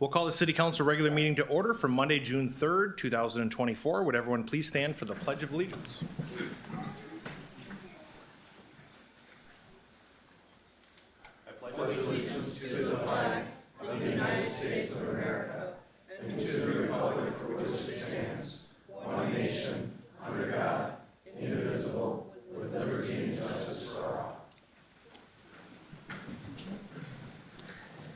We'll call the City Council regular meeting to order for Monday, June 3rd, 2024. Would everyone please stand for the Pledge of Allegiance? I pledge allegiance to the flag of the United States of America and to the republic for which it stands, one nation, under God, indivisible, with liberty and justice for all.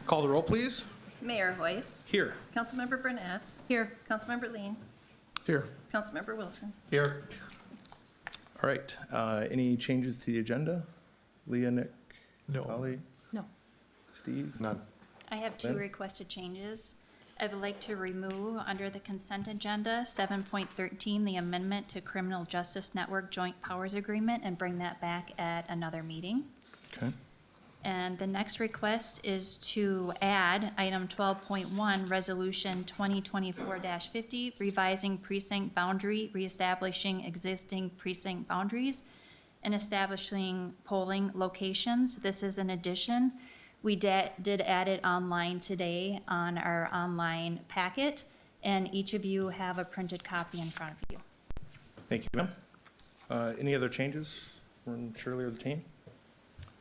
Call the roll, please. Mayor Hoyt. Here. Councilmember BERNHJELM. Here. Councilmember Lean. Here. Councilmember Wilson. Here. All right. Any changes to the agenda? Leah, Nick? No. Holly? No. Steve? None. I have two Lynn? requested changes. I would like to remove under the consent agenda 7.13, the amendment to Criminal Justice Network Joint Powers Agreement, and bring that back at another meeting. Okay. And the next request is to add item 12.1, resolution 2024-50, revising precinct boundary, reestablishing existing precinct boundaries, and establishing polling locations. This is an addition. We did add it online today on our online packet, and each of you have a printed copy in front of you. Thank you, ma'am. Any other changes from Shirley or the team?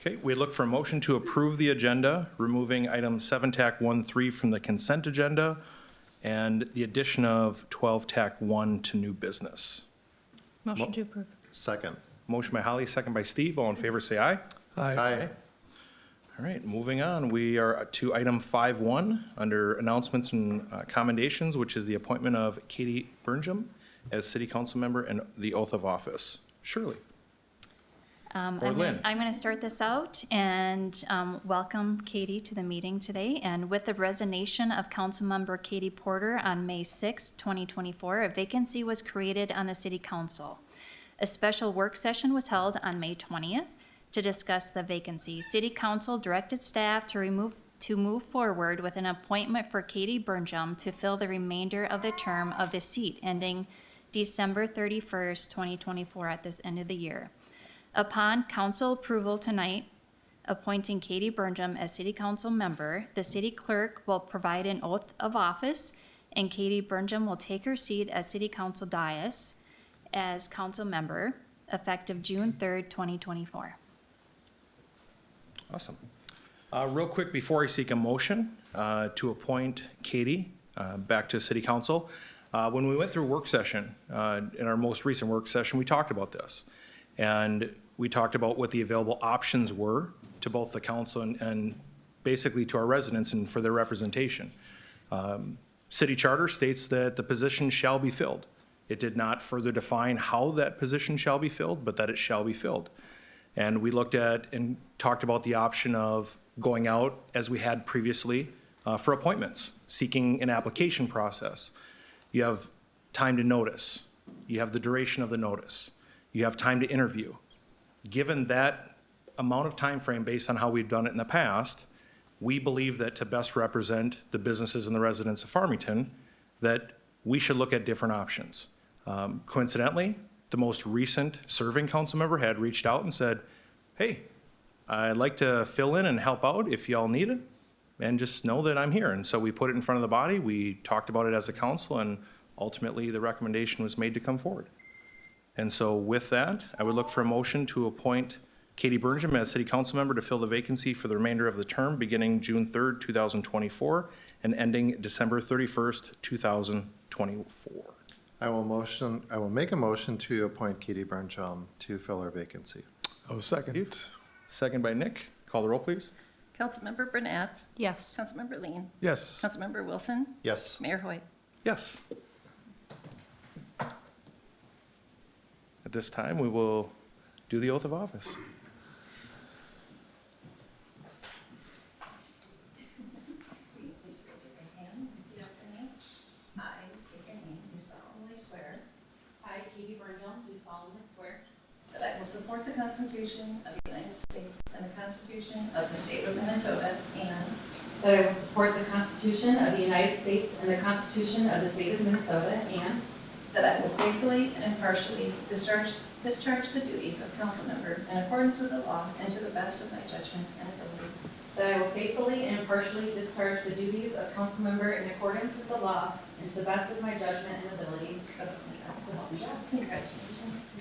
Okay, we look for a motion to approve the agenda, removing item 7 TAC 1.3 from the consent agenda and the addition of 12 TAC 1 to new business. Motion to approve. Second. Motion by Holly, second by Steve. All in favor, say aye. Aye. All right, moving on. We are to item 5.1 under announcements and commendations, which is the appointment of Katie BERNHJELM as city council member and the oath of office. Shirley. I'm Or Lynn. going to start this out and welcome Katie to the meeting today. And with the resignation of Councilmember Katie Porter on May 6, 2024, a vacancy was created on the City Council. A special work session was held on May 20th to discuss the vacancy. City Council directed staff to move forward with an appointment for Katie BERNHJELM to fill the remainder of the term of the seat ending December 31st, 2024 at this end of the year. Upon council approval tonight, appointing Katie BERNHJELM as city council member, the city clerk will provide an oath of office, and Katie BERNHJELM will take her seat at city council dais as council member effective June 3rd, 2024. Awesome. Real quick, before I seek a motion to appoint Katie back to city council, when we went through work session, in our most recent work session, we talked about this. And we talked about what the available options were to both the council and basically to our residents and for their representation. City charter states that the position shall be filled. It did not further define how that position shall be filled, but that it shall be filled. And we looked at and talked about the option of going out as we had previously for appointments, seeking an application process. You have time to notice. You have the duration of the notice. You have time to interview. Given that amount of time frame based on how we've done it in the past, we believe that to best represent the businesses and the residents of Farmington, that we should look at different options. Coincidentally, the most recent serving council member had reached out and said, hey, I'd like to fill in and help out if y'all need it, and just know that I'm here. And so we put it in front of the body, we talked about it as a council, and ultimately the recommendation was made to come forward. And so with that, I would look for a motion to appoint Katie BERNHJELM as city council member to fill the vacancy for the remainder of the term beginning June 3rd, 2024 and ending December 31st, 2024. I will make a motion to appoint Katie BERNHJELM to fill our vacancy. Oh, second. Second by Nick. Call the roll, please. Councilmember BERNHJELM. Yes. Councilmember Lean. Yes. Councilmember Wilson. Yes. Mayor Hoyt. Yes. At this time, we will do the oath of office. Please raise your right hand and repeat after me. I state your name. Do solemnly swear. I, Katie BERNHJELM, do solemnly swear that I will support the Constitution of the United States and the Constitution of the State of Minnesota, and that I will support the Constitution of the United States and the Constitution of the State of Minnesota, and that I will faithfully and impartially discharge the duties of council member in accordance with the law and to the best of my judgment and ability. that I will faithfully and impartially discharge the duties of council member in accordance with the law and to the best of my judgment and ability. So help me God. Congratulations.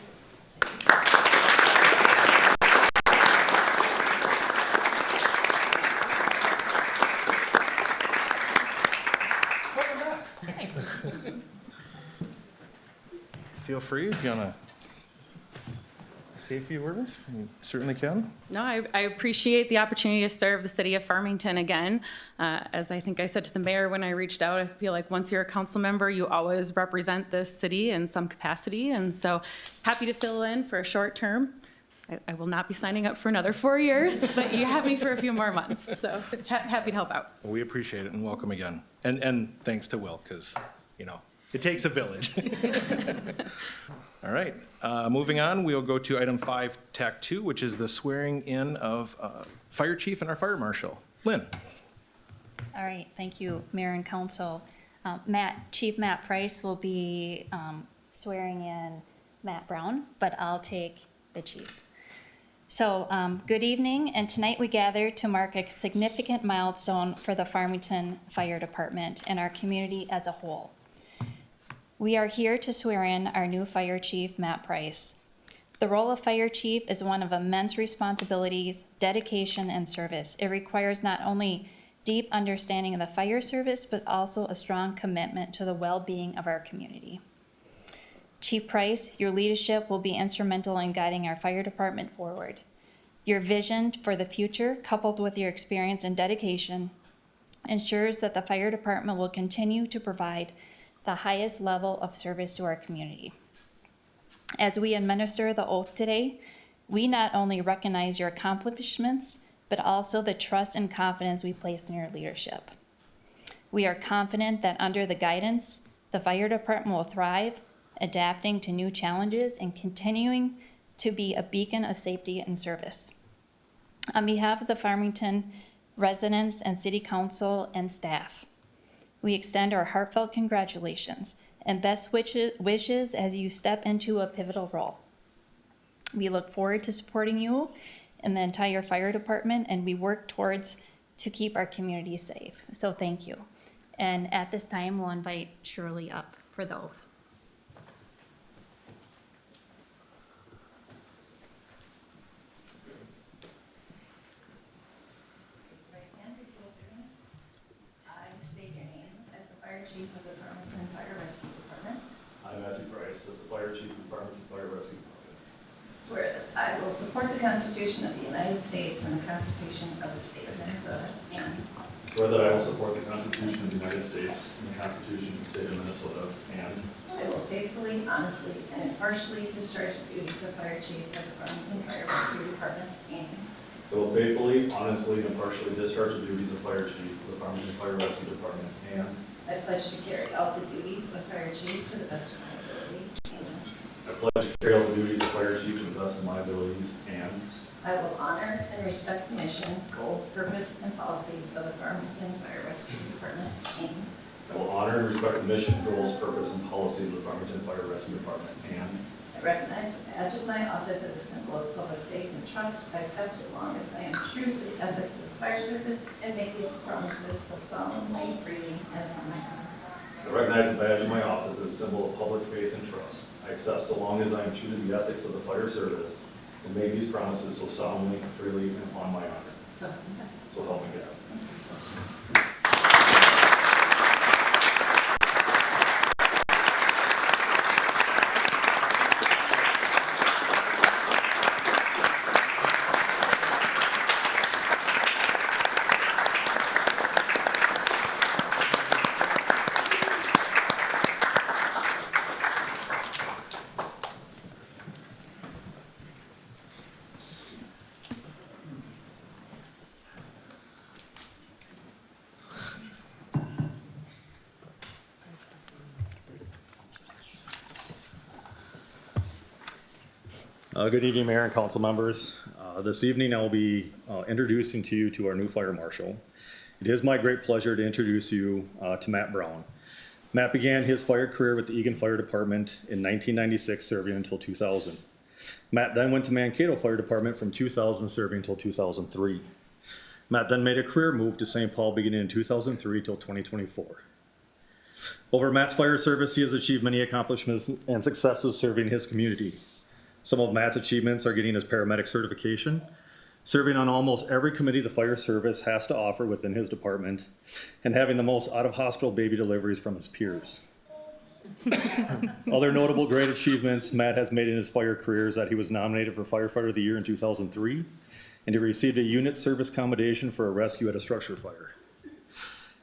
Feel free if you want to say a few words. You certainly can. No, I appreciate the opportunity to serve the city of Farmington again. As I think I said to the mayor when I reached out, I feel like once you're a council member, you always represent this city in some capacity. And so happy to fill in for a short term. I will not be signing up for another 4 years, but you have me for a few more months. So happy to help out. Well, we appreciate it and welcome again. And thanks to Will, because, you know, it takes a village. All right, moving on, we'll go to item 5, TAC 2, which is the swearing in of fire chief and our fire marshal. Lynn. All right, thank you, Mayor and Council. Chief Matt Price will be swearing in Matt Brown, but I'll take the chief. So, good evening, and tonight we gather to mark a significant milestone for the Farmington Fire Department and our community as a whole. We are here to swear in our new fire chief, Matt Price. The role of fire chief is one of immense responsibilities, dedication, and service. It requires not only deep understanding of the fire service, but also a strong commitment to the well-being of our community. Chief Price, your leadership will be instrumental in guiding our fire department forward. Your vision for the future, coupled with your experience and dedication, ensures that the fire department will continue to provide the highest level of service to our community. As we administer the oath today, we not only recognize your accomplishments, but also the trust and confidence we place in your leadership. We are confident that under the guidance, the fire department will thrive, adapting to new challenges and continuing to be a beacon of safety and service. On behalf of the Farmington residents and City Council and staff, we extend our heartfelt congratulations and best wishes as you step into a pivotal role. We look forward to supporting you and the entire fire department, and we work towards to keep our community safe. So thank you. And at this time, we'll invite Shirley up for the oath. Chief of the Farmington Fire Rescue Department. I, Matthew Price, as the Fire Chief of the Farmington Fire Rescue Department. Swear that I will support the Constitution of the United States and the Constitution of the State of Minnesota, and Swear that I will support the Constitution of the United States and the Constitution of the State of Minnesota, and I will faithfully, honestly, and impartially discharge the duties of Fire Chief of the Farmington Fire Rescue Department, and I will faithfully, honestly, and impartially discharge the duties of Fire Chief of the Farmington Fire Rescue Department, and I pledge to carry out the duties of Fire Chief to the best of my ability, and I pledge to carry out the duties of Fire Chief to the best of my abilities, and I will honor and respect the mission, goals, purpose, and policies of the Farmington Fire Rescue Department, and I will honor and respect the mission, goals, purpose, and policies of the Farmington Fire Rescue Department, and I recognize the badge of my office as a symbol of public faith and trust. I accept so long as I am true to the ethics of the fire service and make these promises so solemnly, freely, and upon my honor. I recognize the badge of my office as a symbol of public faith and trust. I accept so long as I am true to the ethics of the fire service and make these promises so solemnly, freely, and upon my honor. So, So help me God. Good evening, Mayor and council members. This evening I will be introducing to you to our new fire marshal. It is my great pleasure to introduce you to Matt Brown. Matt began his fire career with the Eagan Fire Department in 1996, serving until 2000. Matt then went to Mankato Fire Department from 2000, serving until 2003. Matt then made a career move to St. Paul beginning in 2003 till 2024. Over Matt's fire service, he has achieved many accomplishments and successes serving his community. Some of Matt's achievements are getting his paramedic certification, serving on almost every committee the fire service has to offer within his department, and having the most out-of-hospital baby deliveries from his peers. Other notable great achievements Matt has made in his fire career is that he was nominated for Firefighter of the Year in 2003, and he received a unit service commendation for a rescue at a structure fire.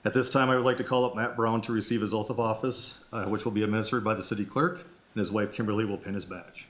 At this time, I would like to call up Matt Brown to receive his oath of office, which will be administered by the city clerk, and his wife Kimberly will pin his badge.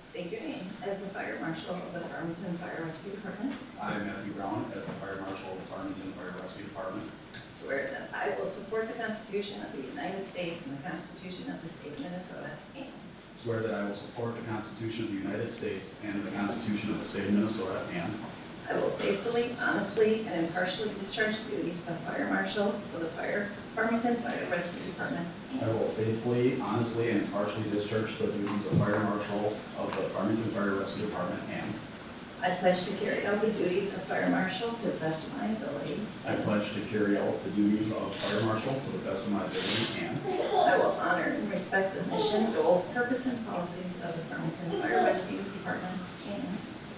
State your name as the Fire Marshal of the Farmington Fire Rescue Department. I, Matthew Brown, as the Fire Marshal of the Farmington Fire Rescue Department, Swear that I will support the Constitution of the United States and the Constitution of the State of Minnesota, and swear that I will support the Constitution of the United States and the Constitution of the State of Minnesota, and I will faithfully, honestly, and impartially discharge the duties of Fire Marshal for the Farmington Fire Rescue Department. I will faithfully, honestly, and impartially discharge the duties of Fire Marshal of the Farmington Fire Rescue Department, and I pledge to carry out the duties of Fire Marshal to the best of my ability. I pledge to carry out the duties of Fire Marshal to the best of my ability, and I will honor and respect the mission, goals, purpose, and policies of the Farmington Fire Rescue Department, and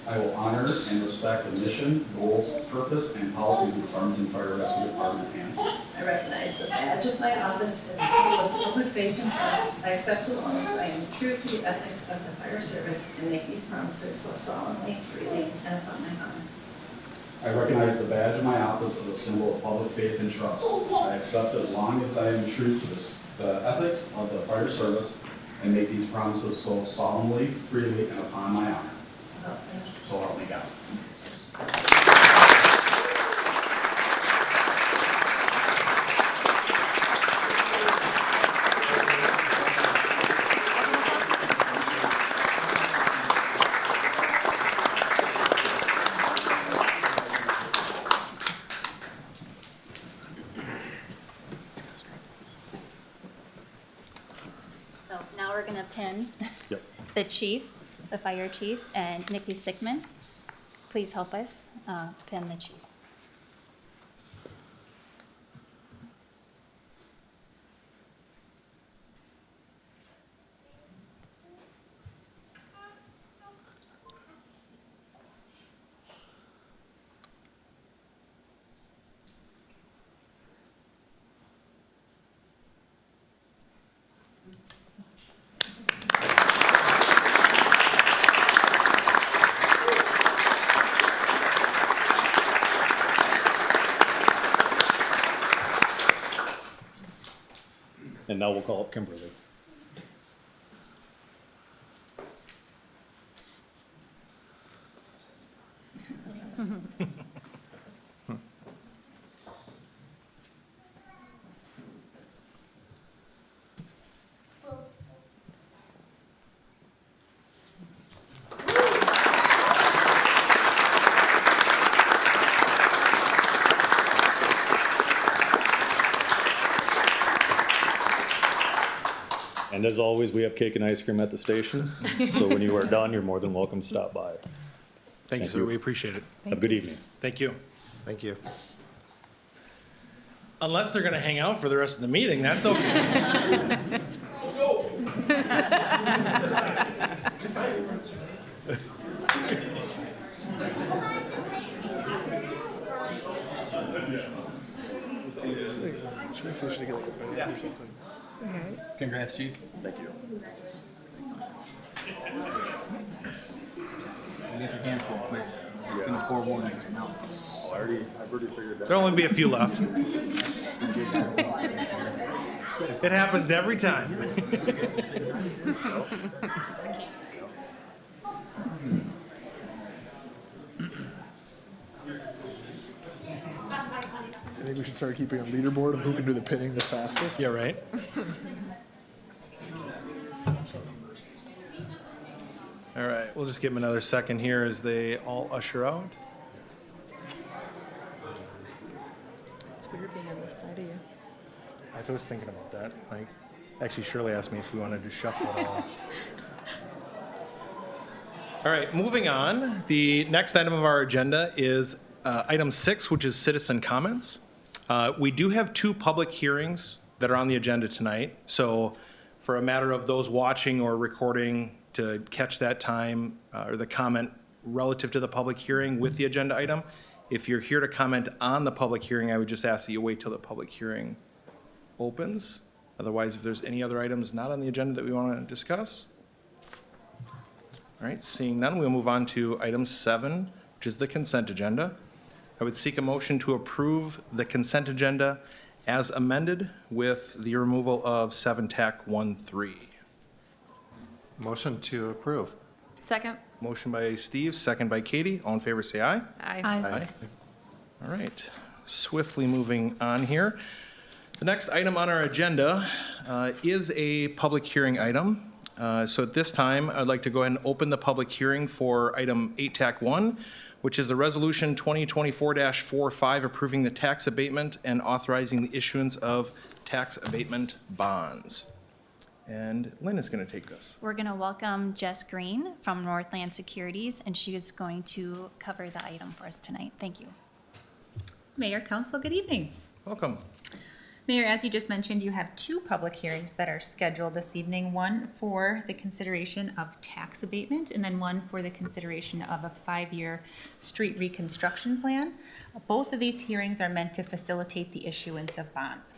I will honor and respect the mission, goals, purpose, and policies of the Farmington Fire Rescue Department, and I recognize the badge of my office as a symbol of public faith and trust. I accept so long as I am true to the ethics of the fire service and make these promises so solemnly, freely, and upon my honor. I recognize the badge of my office as a symbol of public faith and trust. I accept as long as I am true to the ethics of the fire service and make these promises so solemnly, freely, and upon my honor. So help me. So help me God. So now we're gonna pin Yep. the chief, the fire chief, and Nikki Sickman. Please help us pin the chief. And now we'll call up Kimberly. And as always, we have cake and ice cream at the station. So when you are done, you're more than welcome to stop by. Thank you, Thank sir. you. We appreciate it. Have a good evening. Thank you. Thank you. Unless they're gonna hang out for the rest of the meeting, that's okay. Congrats, Chief. Thank you. Get your hands real quick. It's gonna pour water into your mouth. I've already figured that. There'll only be a few left. It happens every time. I think we should start keeping a leaderboard of who can do the pinning the fastest. Yeah, right? All right, we'll just give them another second here as they all usher out. It's weird being on this side of you. I I was thinking about that. Like, actually, Shirley asked me if we wanted to shuffle it all. All right, moving on. The next item of our agenda is item 6, which is citizen comments. We do have 2 public hearings that are on the agenda tonight. So for a matter of those watching or recording to catch that time or the comment relative to the public hearing with the agenda item, if you're here to comment on the public hearing, I would just ask that you wait till the public hearing opens. Otherwise, if there's any other items not on the agenda that we want to discuss. All right, seeing none, we'll move on to item 7, which is the consent agenda. I would seek a motion to approve the consent agenda as amended with the removal of 7-TAC-13. Motion to approve. Second. Motion by Steve, second by Katie. All in favor, say aye. Aye. Aye. All right, swiftly moving on here. The next item on our agenda is a public hearing item. So at this time, I'd like to go ahead and open the public hearing for item 8-TAC-1, which is the resolution 2024-45 approving the tax abatement and authorizing the issuance of tax abatement bonds. And Lynn is going to take this. We're going to welcome Jess Green from Northland Securities, and she is going to cover the item for us tonight. Thank you. Mayor, Council, good evening. Welcome. Mayor, as you just mentioned, you have 2 public hearings that are scheduled this evening, one for the consideration of tax abatement and then one for the consideration of a 5-year street reconstruction plan. Both of these hearings are meant to facilitate the issuance of bonds.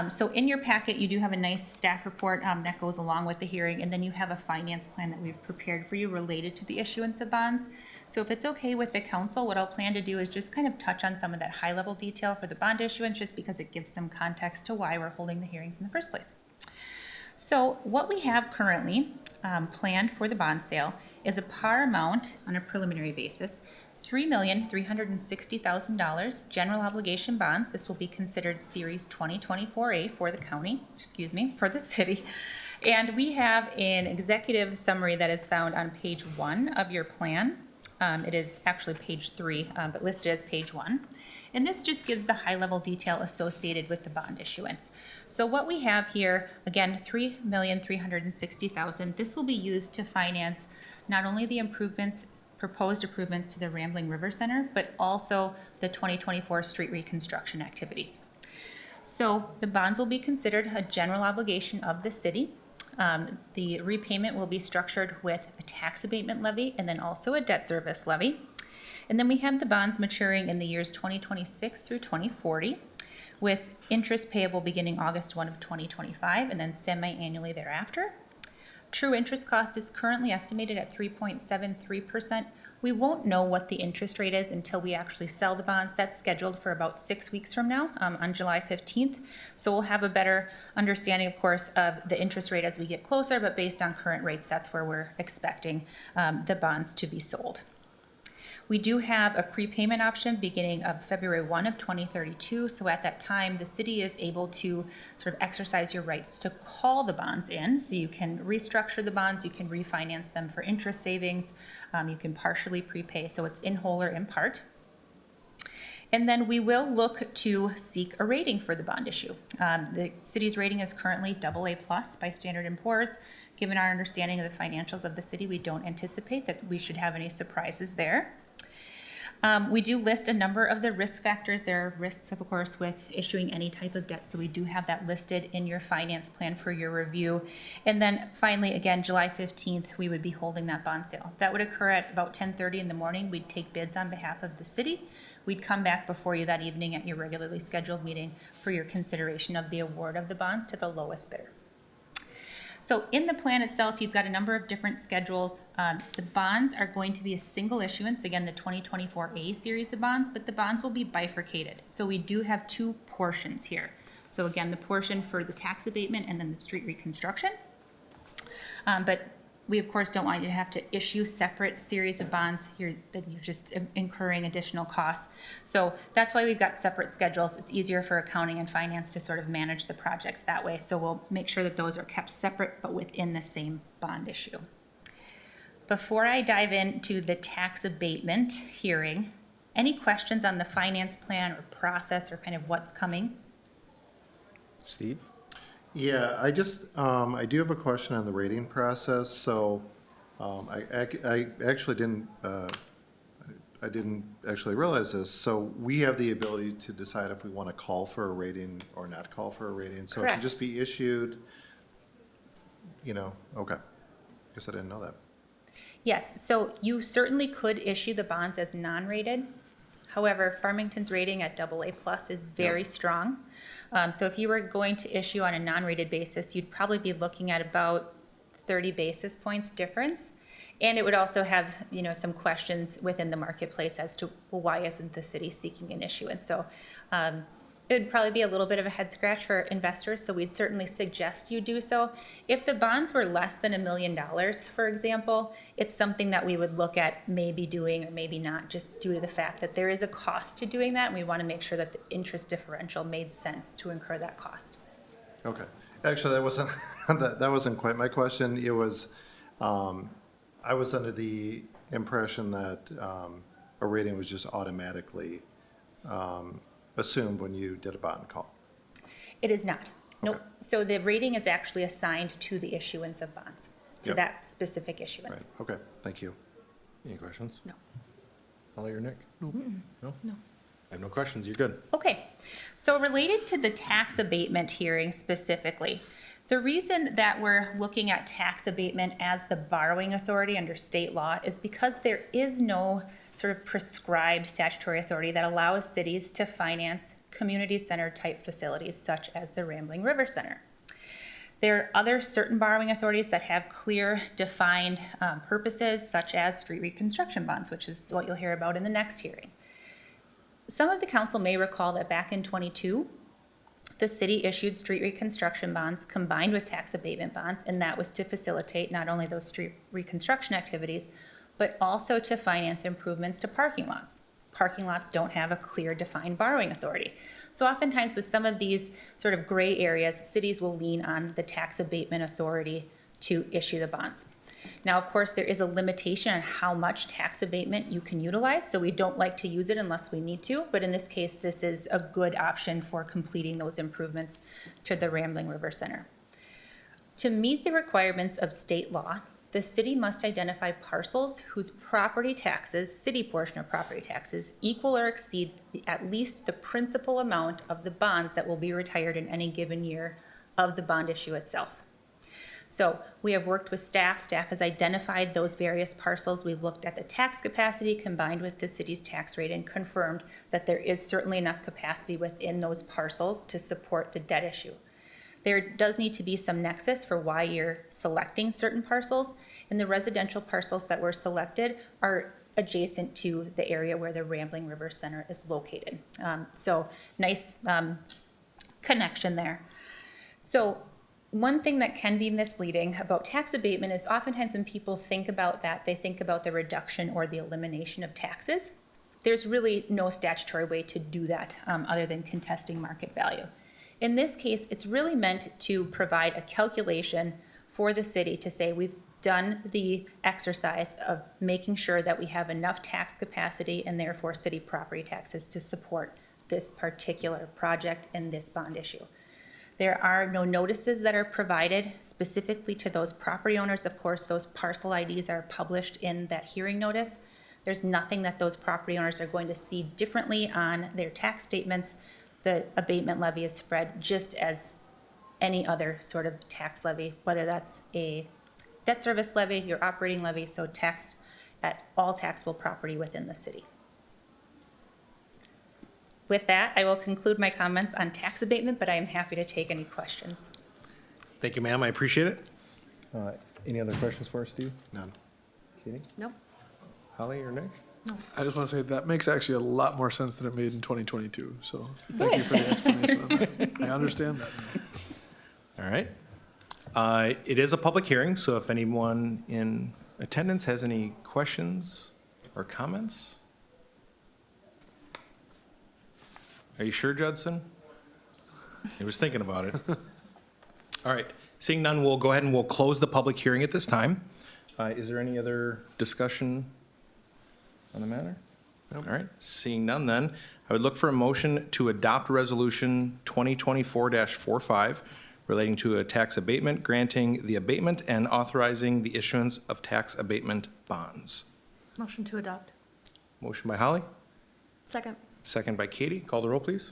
So in your packet, you do have a nice staff report that goes along with the hearing, and then you have a finance plan that we've prepared for you related to the issuance of bonds. So if it's okay with the council, what I'll plan to do is just kind of touch on some of that high-level detail for the bond issuance, just because it gives some context to why we're holding the hearings in the first place. So what we have currently planned for the bond sale is a par amount on a preliminary basis, $3,360,000 general obligation bonds. This will be considered Series 2024A for the county, for the city. And we have an executive summary that is found on page 1 of your plan. It is actually page 3, but listed as page 1. And this just gives the high-level detail associated with the bond issuance. So what we have here, again, $3,360,000. This will be used to finance not only the proposed improvements to the Rambling River Center, but also the 2024 street reconstruction activities. So the bonds will be considered a general obligation of the city. The repayment will be structured with a tax abatement levy and then also a debt service levy. And then we have the bonds maturing in the years 2026 through 2040, with interest payable beginning August 1 of 2025 and then semi-annually thereafter. True interest cost is currently estimated at 3.73%. We won't know what the interest rate is until we actually sell the bonds. That's scheduled for about 6 weeks from now, on July 15th. So we'll have a better understanding, of course, of the interest rate as we get closer, but based on current rates, that's where we're expecting the bonds to be sold. We do have a prepayment option beginning of February 1 of 2032. So at that time, the city is able to sort of exercise your rights to call the bonds in. So you can restructure the bonds, you can refinance them for interest savings, you can partially prepay. So it's in whole or in part. And then we will look to seek a rating for the bond issue. The city's rating is currently AA+ by Standard & Poor's. Given our understanding of the financials of the city, we don't anticipate that we should have any surprises there. We do list a number of the risk factors. There are risks, of course, with issuing any type of debt, so we do have that listed in your finance plan for your review. And then finally, again, July 15th, we would be holding that bond sale. That would occur at about 10:30 in the morning. We'd take bids on behalf of the city. We'd come back before you that evening at your regularly scheduled meeting for your consideration of the award of the bonds to the lowest bidder. So in the plan itself, you've got a number of different schedules. The bonds are going to be a single issuance, again, the 2024A series of bonds, but the bonds will be bifurcated. So we do have 2 portions here. So again, the portion for the tax abatement and then the street reconstruction. But we, of course, don't want you to have to issue separate series of bonds here that you're just incurring additional costs. So that's why we've got separate schedules. It's easier for accounting and finance to sort of manage the projects that way. So we'll make sure that those are kept separate but within the same bond issue. Before I dive into the tax abatement hearing, any questions on the finance plan or process or kind of what's coming? Steve? Yeah, I just, I do have a question on the rating process. So I actually didn't, I didn't actually realize this. So we have the ability to decide if we want to call for a rating or not call for a rating. So it can Correct. just be issued, okay. Guess I didn't know that. Yes, so you certainly could issue the bonds as non-rated. However, Farmington's rating at AA+ is very strong. So if you were going to issue on a non-rated basis, you'd probably be looking at about 30 basis points difference. And it would also have, some questions within the marketplace as to, well, why isn't the city seeking an issuance? So it would probably be a little bit of a head scratch for investors, so we'd certainly suggest you do so. If the bonds were less than $1 million, for example, it's something that we would look at maybe doing or maybe not, just due to the fact that there is a cost to doing that, and we want to make sure that the interest differential made sense to incur that cost. Okay. Actually, that wasn't, that wasn't quite my question. It was, I was under the impression that a rating was just automatically assumed when you did a bond call. It is not. Nope. Okay. So the rating is actually assigned to the issuance of bonds, to Yep. that specific issuance. Right, okay, thank you. Any questions? No. Holly or Nick? No? No? I have no questions. You're good. Okay, so related to the tax abatement hearing specifically, the reason that we're looking at tax abatement as the borrowing authority under state law is because there is no sort of prescribed statutory authority that allows cities to finance community center type facilities such as the Rambling River Center. There are other certain borrowing authorities that have clear defined purposes, such as street reconstruction bonds, which is what you'll hear about in the next hearing. Some of the council may recall that back in '22, the city issued street reconstruction bonds combined with tax abatement bonds, and that was to facilitate not only those street reconstruction activities, but also to finance improvements to parking lots. Parking lots don't have a clear defined borrowing authority. So oftentimes with some of these sort of gray areas, cities will lean on the tax abatement authority to issue the bonds. Now, of course, there is a limitation on how much tax abatement you can utilize, so we don't like to use it unless we need to, but in this case, this is a good option for completing those improvements to the Rambling River Center. To meet the requirements of state law, the city must identify parcels whose property taxes, city portion of property taxes, equal or exceed at least the principal amount of the bonds that will be retired in any given year of the bond issue itself. So we have worked with staff. Staff has identified those various parcels. We've looked at the tax capacity combined with the city's tax rate and confirmed that there is certainly enough capacity within those parcels to support the debt issue. There does need to be some nexus for why you're selecting certain parcels, and the residential parcels that were selected are adjacent to the area where the Rambling River Center is located. So nice connection there. So one thing that can be misleading about tax abatement is oftentimes when people think about that, they think about the reduction or the elimination of taxes. There's really no statutory way to do that other than contesting market value. In this case, it's really meant to provide a calculation for the city to say we've done the exercise of making sure that we have enough tax capacity and therefore city property taxes to support this particular project and this bond issue. There are no notices that are provided specifically to those property owners. Of course, those parcel IDs are published in that hearing notice. There's nothing that those property owners are going to see differently on their tax statements. The abatement levy is spread just as any other sort of tax levy, whether that's a debt service levy, your operating levy, so taxed at all taxable property within the city. With that, I will conclude my comments on tax abatement, but I am happy to take any questions. Thank you, ma'am. I appreciate it. Any other questions for us, Steve? None. Katie? Nope. Holly or Nick? I just want to say that makes actually a lot more sense than it made in 2022. So thank you for the explanation on that. I understand that now. All right. It is a public hearing, so if anyone in attendance has any questions or comments? Are you sure, Judson? He was thinking about it. All right. Seeing none, we'll go ahead and we'll close the public hearing at this time. Is there any other discussion on the matter? All right, seeing none then, I would look for a motion to adopt Resolution 2024-45 relating to a tax abatement, granting the abatement and authorizing the issuance of tax abatement bonds. Motion to adopt. Motion by Holly, Second. second by Katie. Call the roll, please.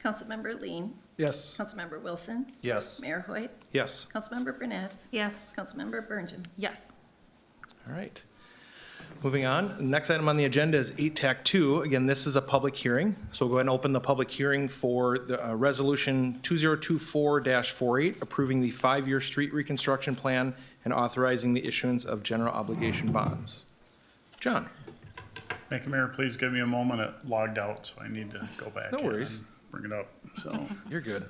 Councilmember Lean. Yes. Councilmember Wilson. Yes. Mayor Hoyt. Yes. Councilmember Burnett. Yes. Councilmember BERNHJELM. Yes. All right. Moving on, next item on the agenda is 8-2. Again, this is a public hearing, so we'll go ahead and open the public hearing for the Resolution 2024-48, approving the 5-year street reconstruction plan and authorizing the issuance of general obligation bonds. John? Thank you, Mayor. Please give me a moment. It logged out, so I need to go back. No in worries. and bring it up, so. You're good.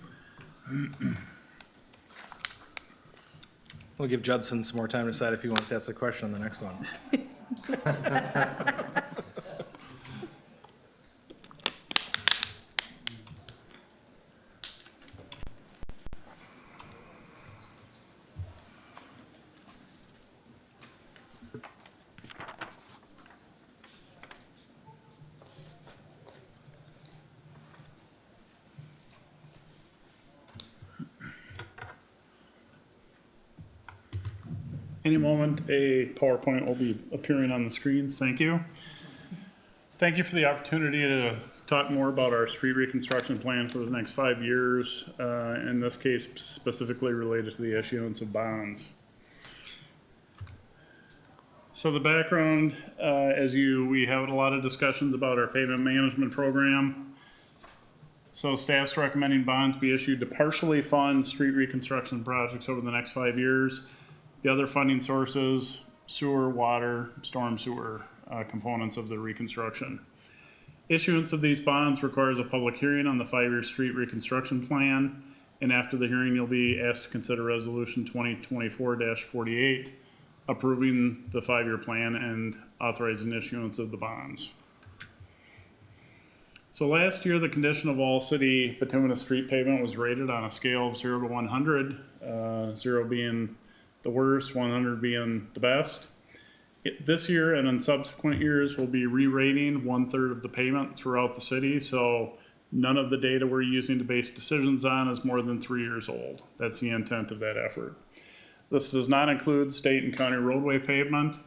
We'll give Judson some more time to decide if he wants to ask a question on the next one. Any moment, a PowerPoint will be appearing on the screens. Thank you. Thank you for the opportunity to talk more about our street reconstruction plan for the next 5 years, in this case specifically related to the issuance of bonds. So the background, we have a lot of discussions about our pavement management program. So staff's recommending bonds be issued to partially fund street reconstruction projects over the next 5 years. The other funding sources, sewer, water, storm sewer components of the reconstruction. Issuance of these bonds requires a public hearing on the 5-year street reconstruction plan, and after the hearing, you'll be asked to consider Resolution 2024-48, approving the 5-year plan and authorizing issuance of the bonds. So last year, the condition of all city bituminous street pavement was rated on a scale of 0 to 100, 0 being the worst, 100 being the best. This year and in subsequent years, we'll be re-rating 1/3 of the pavement throughout the city. So none of the data we're using to base decisions on is more than 3 years old. That's the intent of that effort. This does not include state and county roadway pavement.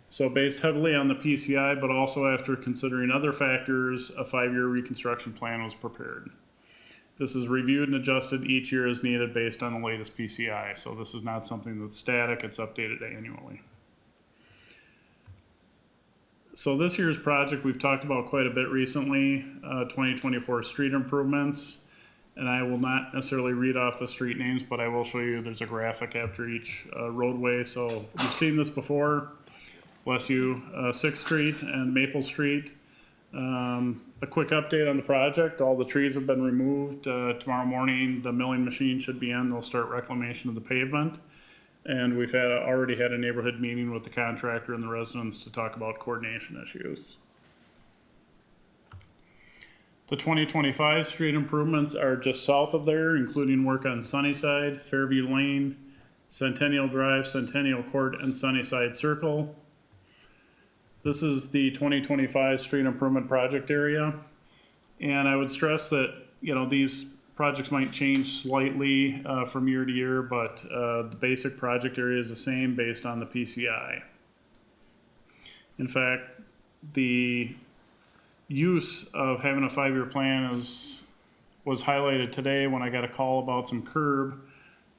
So based heavily on the PCI, but also after considering other factors, a 5-year reconstruction plan was prepared. This is reviewed and adjusted each year as needed based on the latest PCI. So this is not something that's static, it's updated annually. So this year's project we've talked about quite a bit recently, 2024 street improvements. And I will not necessarily read off the street names, but I will show you there's a graphic after each roadway. So you've seen this before. Bless you, 6th Street and Maple Street. A quick update on the project. All the trees have been removed. Tomorrow morning, the milling machine should be in. They'll start reclamation of the pavement. And we've already had a neighborhood meeting with the contractor and the residents to talk about coordination issues. The 2025 street improvements are just south of there, including work on Sunnyside, Fairview Lane, Centennial Drive, Centennial Court, and Sunnyside Circle. This is the 2025 street improvement project area. And I would stress that, these projects might change slightly from year to year, but the basic project area is the same based on the PCI. In fact, the use of having a 5-year plan was highlighted today when I got a call about some curb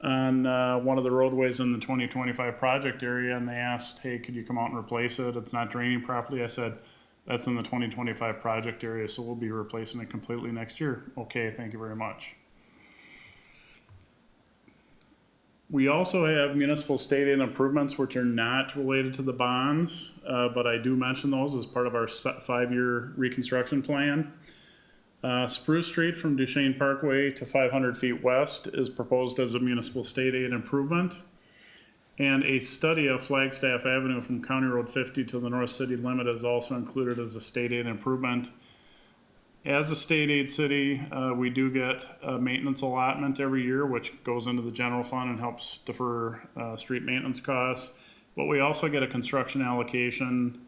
on one of the roadways in the 2025 project area, and they asked, hey, could you come out and replace it? It's not draining properly. I said, that's in the 2025 project area, so we'll be replacing it completely next year. Okay, thank you very much. We also have municipal state aid improvements which are not related to the bonds, but I do mention those as part of our 5-year reconstruction plan. Spruce Street from Duchesne Parkway to 500 feet west is proposed as a municipal state aid improvement. And a study of Flagstaff Avenue from County Road 50 to the North City limit is also included as a state aid improvement. As a state aid city, we do get a maintenance allotment every year, which goes into the general fund and helps defer street maintenance costs. But we also get a construction allocation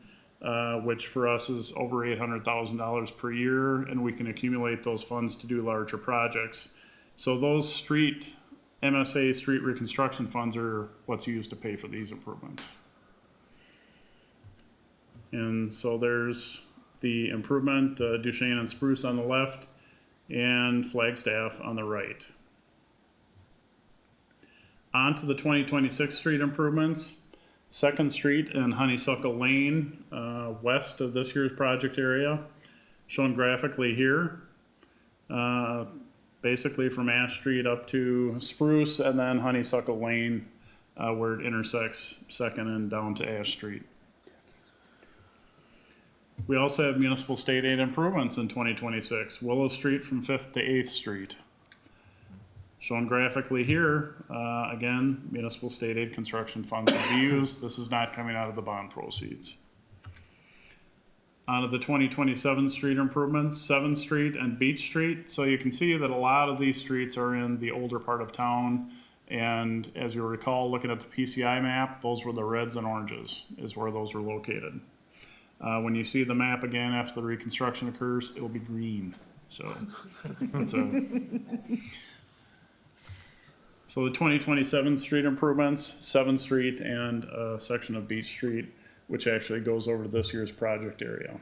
which for us is over $800,000 per year, and we can accumulate those funds to do larger projects. So those MSA street reconstruction funds are what's used to pay for these improvements. And so there's the improvement, Duchesne and Spruce on the left, and Flagstaff on the right. On to the 2026 street improvements. 2nd Street and Honeysuckle Lane, west of this year's project area, shown graphically here. Basically from Ash Street up to Spruce, and then Honeysuckle Lane, where it intersects 2nd and down to Ash Street. We also have municipal state aid improvements in 2026. Willow Street from 5th to 8th Street. Shown graphically here, again, municipal state aid construction funds will be used. This is not coming out of the bond proceeds. On to the 2027 street improvements, 7th Street and Beach Street. So you can see that a lot of these streets are in the older part of town. And as you recall, looking at the PCI map, those were the reds and oranges is where those were located. When you see the map again after the reconstruction occurs, it'll be green. So it's So the 2027 street improvements, 7th Street and a section of Beach Street, which actually goes over to this year's project area.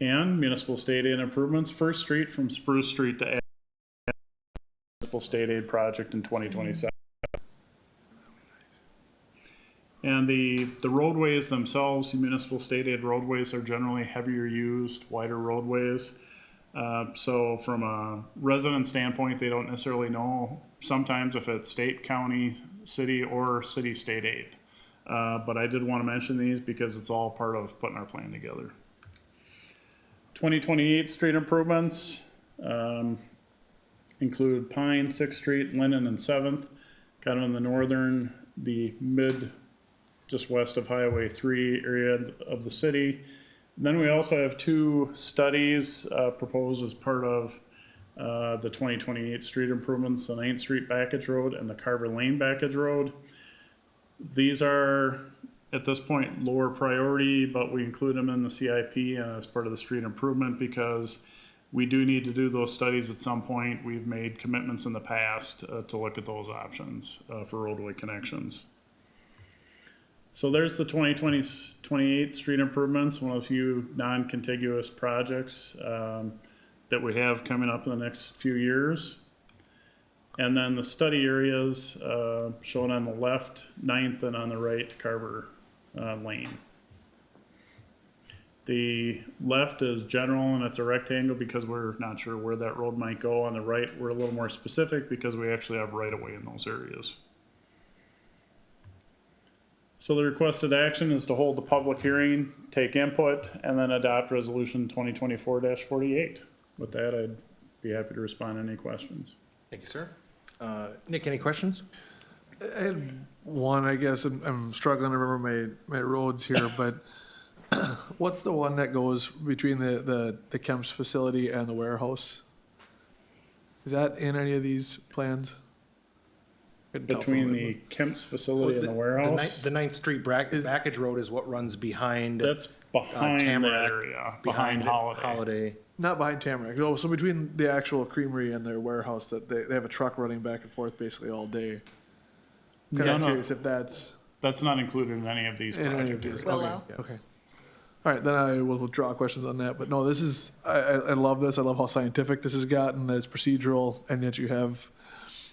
And municipal state aid improvements, 1st Street from Spruce Street to municipal state aid project in 2027. And the roadways themselves, the municipal state aid roadways are generally heavier used, wider roadways. So from a resident standpoint, they don't necessarily know sometimes if it's state, county, city, or city state aid. But I did want to mention these because it's all part of putting our plan together. 2028 street improvements include Pine, 6th Street, Linden, and 7th, kind of in the northern, the mid, just west of Highway 3 area of the city. Then we also have 2 studies proposed as part of the 2028 street improvements, the 9th Street Backage Road and the Carver Lane Backage Road. These are, at this point, lower priority, but we include them in the CIP and as part of the street improvement because we do need to do those studies at some point. We've made commitments in the past to look at those options for roadway connections. So there's the 2028 street improvements, one of the few non-contiguous projects that we have coming up in the next few years. And then the study areas shown on the left, 9th, and on the right, Carver Lane. The left is general and it's a rectangle because we're not sure where that road might go. On the right, we're a little more specific because we actually have right-of-way in those areas. So the requested action is to hold the public hearing, take input, and then adopt resolution 2024-48. With that, I'd be happy to respond to any questions. Thank you, sir. Nick, any questions? I had one, I guess. I'm struggling to remember my roads here, but what's the one that goes between the Kemp's facility and the warehouse? Is that in any of these plans? Between the Kemp's facility and the warehouse? The 9th Street Backage Road is what runs behind. That's behind Tamarack, that area, behind Holiday. Not behind Tamarack. No, so between the actual creamery and their warehouse, that they have a truck running back and forth basically all day. Kind of curious if that's not included in any of these projects. Willow. Okay. All right, then I will withdraw questions on that. But no, this is, I love this. I love how scientific this has gotten. It's procedural, and yet you have,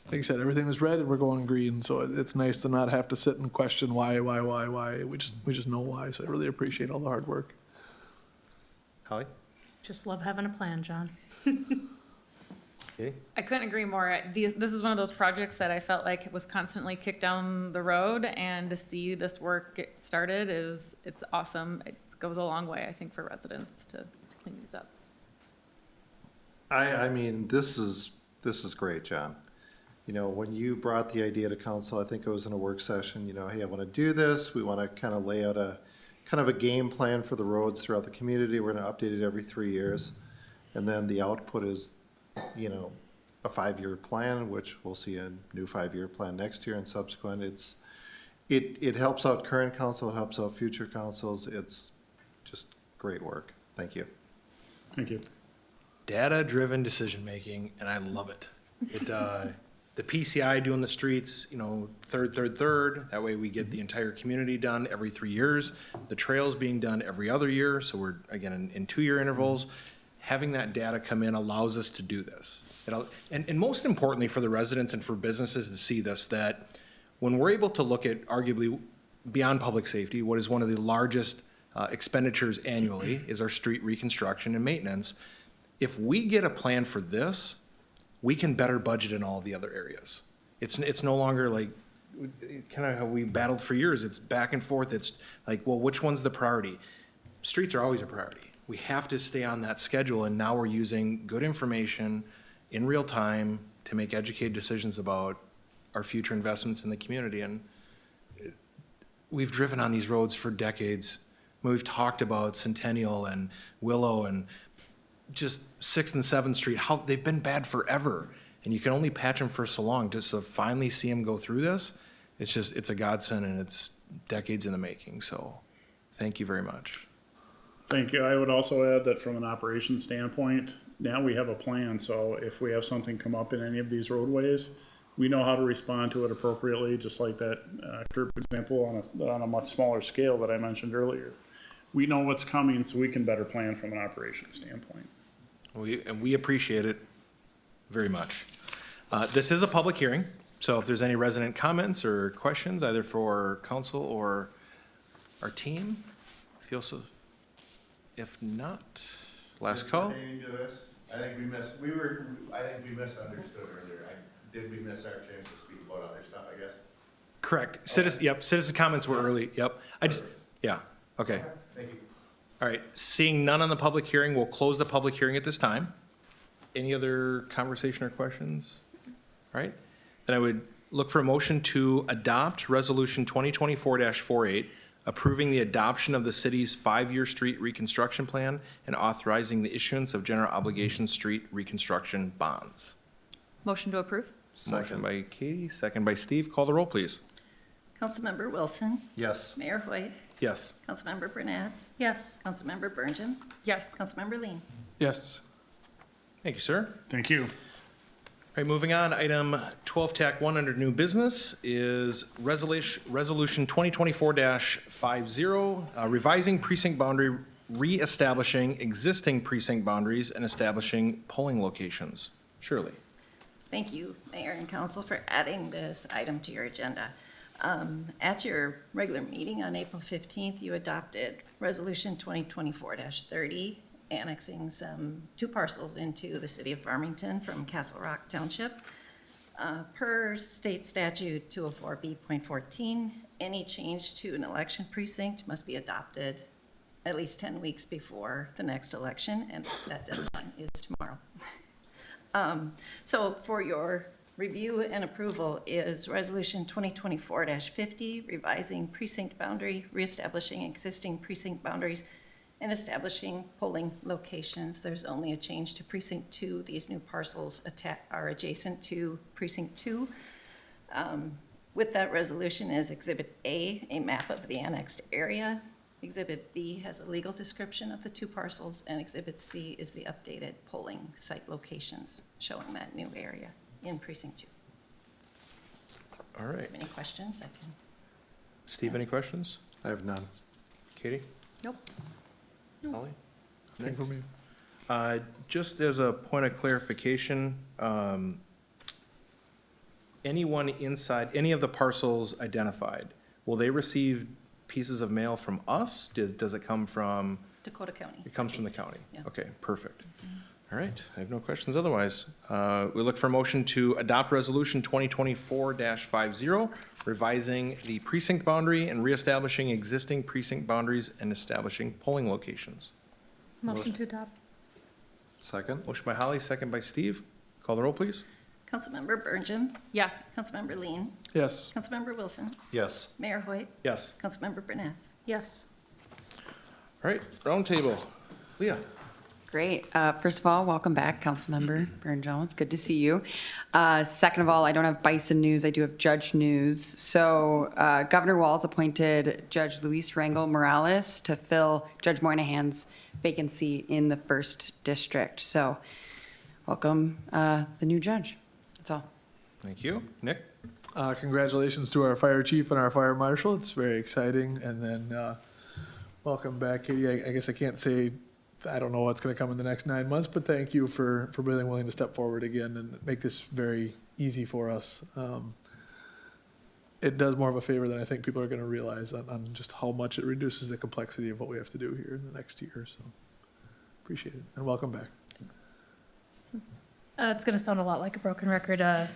like you said, everything is red and we're going green. So it's nice to not have to sit and question why. We just know why. So I really appreciate all the hard work. Holly? Just love having a plan, John. Okay. I couldn't agree more. This is one of those projects that I felt like was constantly kicked down the road, and to see this work get started it's awesome. It goes a long way, I think, for residents to clean these up. I mean, this is great, John. You know, when you brought the idea to council, I think it was in a work session, you know, hey, I want to do this. We want to kind of lay out a game plan for the roads throughout the community. We're going to update it every 3 years. And then the output is, you know, a 5-year plan, which we'll see a new 5-year plan next year and subsequent. it helps out current council, it helps out future councils. It's just great work. Thank you. Thank you. Data-driven decision-making, and I love it. The PCI doing the streets, third, that way we get the entire community done every 3 years. The trails being done every other year, so we're, again, in 2-year intervals. Having that data come in allows us to do this. And most importantly for the residents and for businesses to see this, that when we're able to look at arguably beyond public safety, what is one of the largest expenditures annually is our street reconstruction and maintenance. If we get a plan for this, we can better budget in all the other areas. It's no longer like kind of how we battled for years. It's back and forth. It's like, well, which one's the priority? Streets are always a priority. We have to stay on that schedule, and now we're using good information in real time to make educated decisions about our future investments in the community. And we've driven on these roads for decades. We've talked about Centennial and Willow and just 6th and 7th Street, how they've been bad forever. And you can only patch them for so long. Just to finally see them go through this, it's a godsend, and it's decades in the making. So thank you very much. Thank you. I would also add that from an operations standpoint, now we have a plan. So if we have something come up in any of these roadways, we know how to respond to it appropriately, just like that curb example on a much smaller scale that I mentioned earlier. We know what's coming, so we can better plan from an operations standpoint. We appreciate it very much. This is a public hearing, so if there's any resident comments or questions, either for council or our team, feel so. If not, last call. Pertaining to this, I think we misunderstood earlier. Did we miss our chance to speak about other stuff, I guess? Correct. Citizen comments were early. Yep. Okay. Thank you. All right. Seeing none on the public hearing, we'll close the public hearing at this time. Any other conversation or questions? All right. Then I would look for a motion to adopt Resolution 2024-48, approving the adoption of the city's 5-year street reconstruction plan and authorizing the issuance of general obligation street reconstruction bonds. Motion to approve? Motion by Katie, second by Steve. Call the roll, please. Councilmember Wilson. Yes. Mayor Hoyt. Yes. Councilmember Bernatz. Yes. Councilmember BERNHJELM. Yes. Councilmember Lean. Yes. Thank you, sir. Thank you. All right, moving on, item 12, TAC 1 under new business is Resolution 2024-50, revising precinct boundary, reestablishing existing precinct boundaries, and establishing polling locations. Shirley. Thank you, Mayor and Council, for adding this item to your agenda. At your regular meeting on April 15th, you adopted Resolution 2024-30, annexing 2 parcels into the city of Farmington from Castle Rock Township. Per state statute 204B.14, any change to an election precinct must be adopted at least 10 weeks before the next election, and that deadline is tomorrow. So for your review and approval is Resolution 2024-50, revising precinct boundary, reestablishing existing precinct boundaries, and establishing polling locations. There's only a change to Precinct 2. These new parcels are adjacent to Precinct 2. With that resolution is Exhibit A map of the annexed area. Exhibit B has a legal description of the 2 parcels, and Exhibit C is the updated polling site locations showing that new area in Precinct 2. All right. Any questions? I can. Steve, any questions? I have none. Katie? Nope. Holly? Nothing for me. Just as a point of clarification, anyone inside, any of the parcels identified, will they receive pieces of mail from us? Does it come from? Dakota County. It comes from the county? Yeah. Okay, perfect. All right, I have no questions otherwise. We look for a motion to adopt Resolution 2024-50, revising the precinct boundary and reestablishing existing precinct boundaries and establishing polling locations. Motion to adopt. Second? Motion by Holly, second by Steve. Call the roll, please. Councilmember BERNHJELM. Yes. Councilmember Lean. Yes. Councilmember Wilson. Yes. Mayor Hoyt. Great. First of all, welcome back, Councilmember BERNHJELM. It's good to see you. Second of all, I don't have Bison news. I do have Judge news. So Governor Walz appointed Judge Luis Rangel Morales to fill Judge Moynihan's vacancy in the 1st District. So welcome the new judge. That's all. Thank you. Nick? Congratulations to our fire chief and our fire marshal. It's very exciting. And then welcome back, Katie. I guess I can't say, I don't know what's going to come in the next 9 months, but thank you for being willing to step forward again and make this very easy for us. It does more of a favor than I think people are going to realize on just how much it reduces the complexity of what we have to do here in the next year. So appreciate it and welcome back. It's going to sound a lot like a broken record. A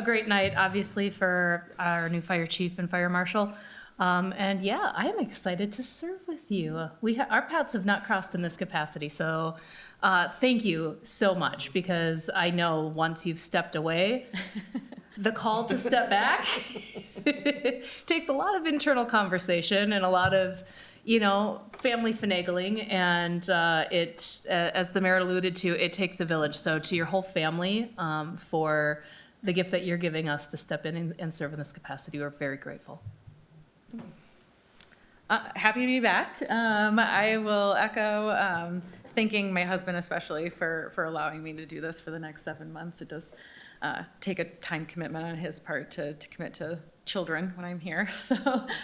great night, obviously, for our new fire chief and fire marshal. And yeah, I am excited to serve with you. Our paths have not crossed in this capacity, so thank you so much, because I know once you've stepped away, the call to step back takes a lot of internal conversation and a lot of, family finagling, and as the mayor alluded to, it takes a village. So to your whole family, for the gift that you're giving us to step in and serve in this capacity, we're very grateful. Happy to be back. I will echo thanking my husband especially for allowing me to do this for the next 7 months. It does take a time commitment on his part to commit to children when I'm here, so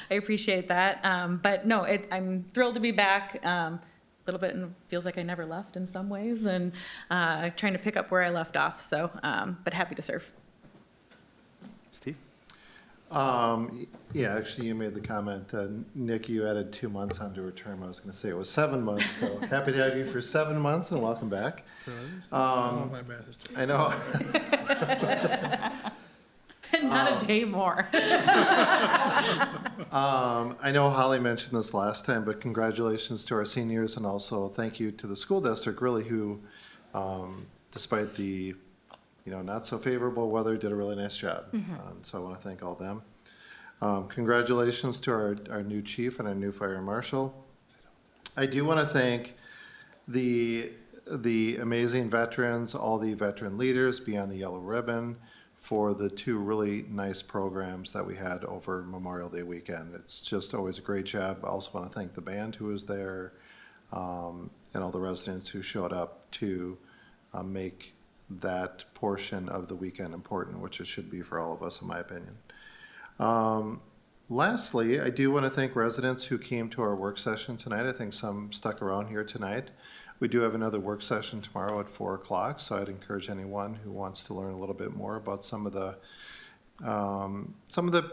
I appreciate that. But no, I'm thrilled to be back. A little bit, and feels like I never left in some ways, and trying to pick up where I left off. So, but happy to serve. Steve? Yeah, actually, you made the comment, Nick, you added 2 months onto a term. I was going to say it was 7 months, so happy to have you for 7 months, and welcome back. My math is I know. Not a day more. I know Holly mentioned this last time, but congratulations to our seniors, and also thank you to the school district, really, who, despite the not so favorable weather, did a really nice job. So I want to thank all them. Congratulations to our new chief and our new fire marshal. I do want to thank the amazing veterans, all the veteran leaders beyond the yellow ribbon, for the 2 really nice programs that we had over Memorial Day weekend. It's just always a great job. I also want to thank the band who was there, and all the residents who showed up to make that portion of the weekend important, which it should be for all of us, in my opinion. Lastly, I do want to thank residents who came to our work session tonight. I think some stuck around here tonight. We do have another work session tomorrow at 4 o'clock, so I'd encourage anyone who wants to learn a little bit more about some of the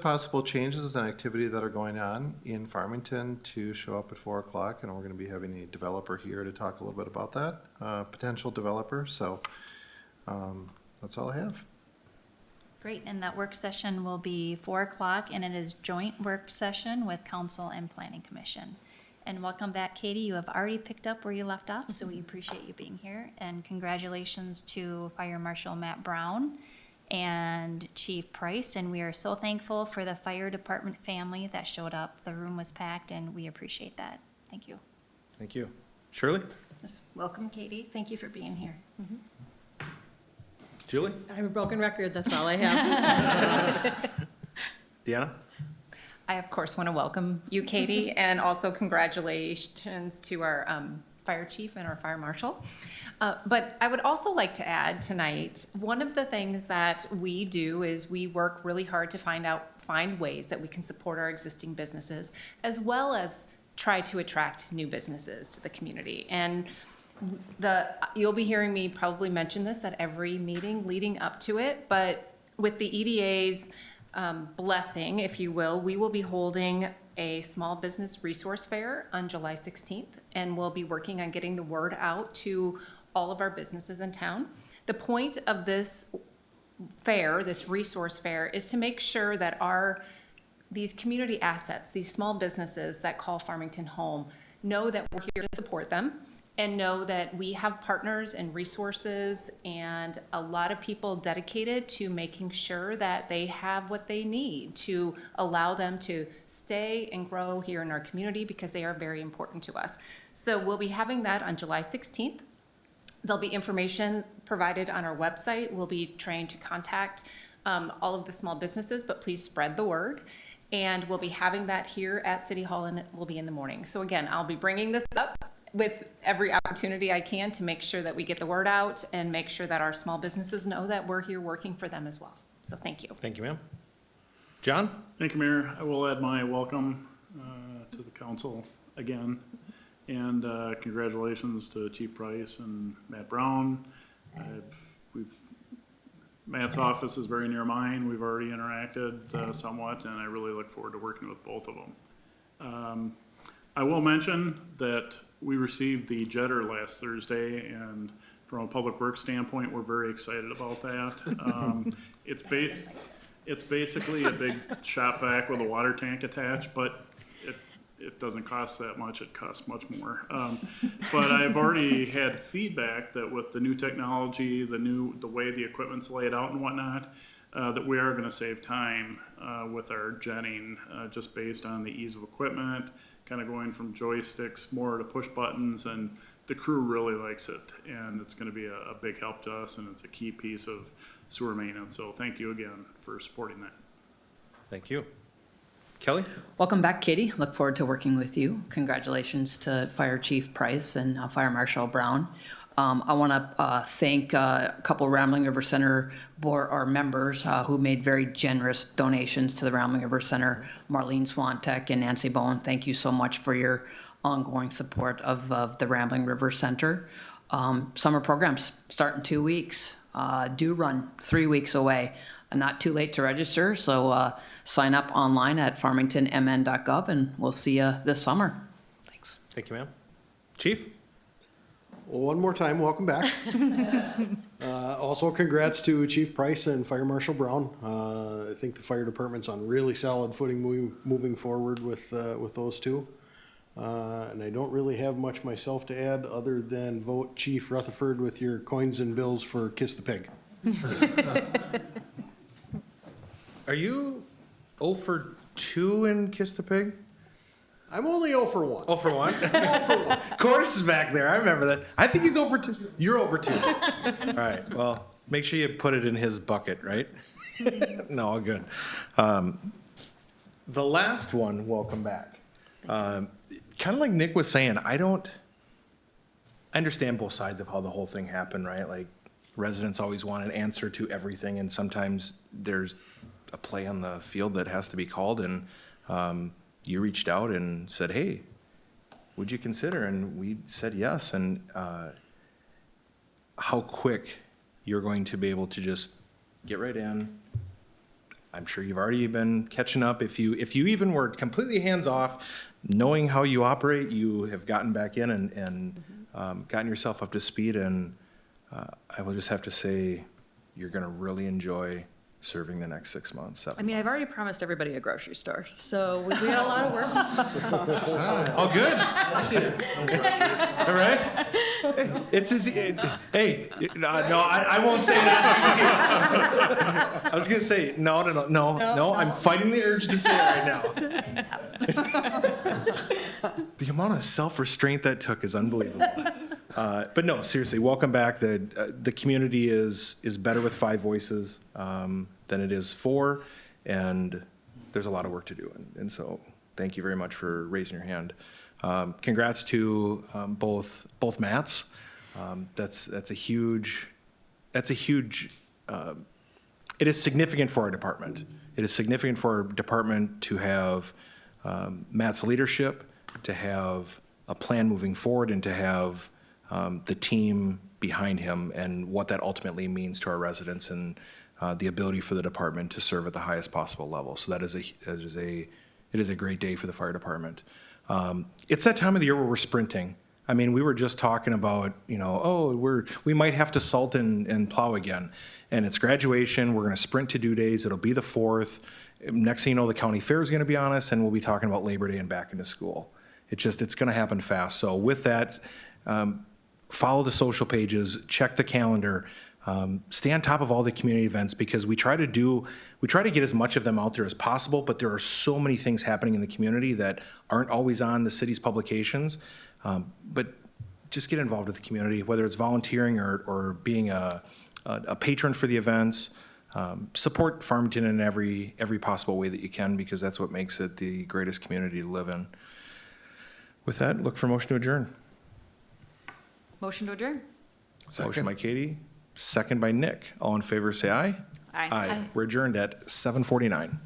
possible changes and activity that are going on in Farmington to show up at 4 o'clock, and we're going to be having a developer here to talk a little bit about that, potential developer. So that's all I have. Great, and that work session will be 4 o'clock, and it is joint work session with Council and Planning Commission. And welcome back, Katie. You have already picked up where you left off, so we appreciate you being here. And congratulations to Fire Marshal Matt Brown and Chief Price. And we are so thankful for the fire department family that showed up. The room was packed, and we appreciate that. Thank you. Thank you. Shirley? Yes, welcome, Katie. Thank you for being here. Julie? I have a broken record, that's all I have. Deanna? I, of course, want to welcome you, Katie, and also congratulations to our fire chief and our fire marshal. But I would also like to add tonight, one of the things that we do is we work really hard to find ways that we can support our existing businesses, as well as try to attract new businesses to the community. And you'll be hearing me probably mention this at every meeting leading up to it, but with the EDA's blessing, if you will, we will be holding a small business resource fair on July 16th, and we'll be working on getting the word out to all of our businesses in town. The point of this fair, this resource fair, is to make sure that these community assets, these small businesses that call Farmington home, know that we're here to support them, and know that we have partners and resources and a lot of people dedicated to making sure that they have what they need to allow them to stay and grow here in our community, because they are very important to us. So we'll be having that on July 16th. There'll be information provided on our website. We'll be trying to contact all of the small businesses, but please spread the word. And we'll be having that here at City Hall, and it will be in the morning. So again, I'll be bringing this up with every opportunity I can to make sure that we get the word out and make sure that our small businesses know that we're here working for them as well. So thank you. Thank you, ma'am. John? Thank you, Mayor. I will add my welcome to the council again. And congratulations to Chief Price and Matt Brown. Matt's office is very near mine. We've already interacted somewhat, and I really look forward to working with both of them. I will mention that we received the jetter last Thursday, and from a public works standpoint, we're very excited about that. It's basically a big shop vac with a water tank attached, but it doesn't cost that much. It costs much more. But I've already had feedback that with the new technology, the way the equipment's laid out and whatnot, that we are going to save time with our jetting, just based on the ease of equipment, kind of going from joysticks more to push buttons, and the crew really likes it, and it's going to be a big help to us, and it's a key piece of sewer maintenance. So thank you again for supporting that. Thank you. Kelly? Welcome back, Katie. Look forward to working with you. Congratulations to Fire Chief Price and Fire Marshal Brown. I want to thank a couple Rambling River Center board or members who made very generous donations to the Rambling River Center. Marlene Swantek and Nancy Bowen, thank you so much for your ongoing support of the Rambling River Center. Summer programs start in 2 weeks. Do run 3 weeks away. Not too late to register, so sign up online at farmingtonmn.gov, and we'll see you this summer. Thanks. Thank you, ma'am. Chief? Well, one more time, welcome back. Also, congrats to Chief Price and Fire Marshal Brown. I think the fire department's on really solid footing moving forward with those two. And I don't really have much myself to add other than vote Chief Rutherford with your coins and bills for Kiss the Pig. Are you 0 for 2 in Kiss the Pig? I'm only 0 for 1. 0 for 1? 0 for 1. Cordis is back there. I remember that. I think he's 0 for 2. You're 0 for 2. All right. Well, make sure you put it in his bucket, right? No, all good. The last one, welcome back. Kind of like Nick was saying, I understand both sides of how the whole thing happened, right? Like, residents always want an answer to everything, and sometimes there's a play on the field that has to be called, and you reached out and said, hey, would you consider? And we said yes. And how quick you're going to be able to just get right in. I'm sure you've already been catching up. If you even were completely hands off, knowing how you operate, you have gotten back in and gotten yourself up to speed. And I will just have to say, you're going to really enjoy serving the next 6 months. I mean, I've already promised everybody a grocery store, so we got a lot of work. Oh, good. All right. It's as hey, no, I won't say that. I was gonna say no. I'm fighting the urge to say it right now. The amount of self-restraint that took is unbelievable. But no, seriously, welcome back. The community is better with 5 voices than it is 4, and there's a lot of work to do. And so thank you very much for raising your hand. Congrats to both Matts. That's a huge. It is significant for our department. It is significant for our department to have Matt's leadership, to have a plan moving forward, and to have the team behind him, and what that ultimately means to our residents, and the ability for the department to serve at the highest possible level. So it is a great day for the fire department. It's that time of the year where we're sprinting. I mean, we were just talking about, we might have to salt and plow again. And it's graduation. We're going to sprint to due days. It'll be the 4th. Next thing you know, the county fair is going to be on us, and we'll be talking about Labor Day and back into school. It's going to happen fast. So with that, follow the social pages, check the calendar, stay on top of all the community events, because we try to get as much of them out there as possible, but there are so many things happening in the community that aren't always on the city's publications. But just get involved with the community, whether it's volunteering or being a patron for the events. Support Farmington in every possible way that you can, because that's what makes it the greatest community to live in. With that, look for motion to adjourn. Motion to adjourn. Motion by Katie, second by Nick. All in favor, say aye. Aye. We're adjourned at 7:49.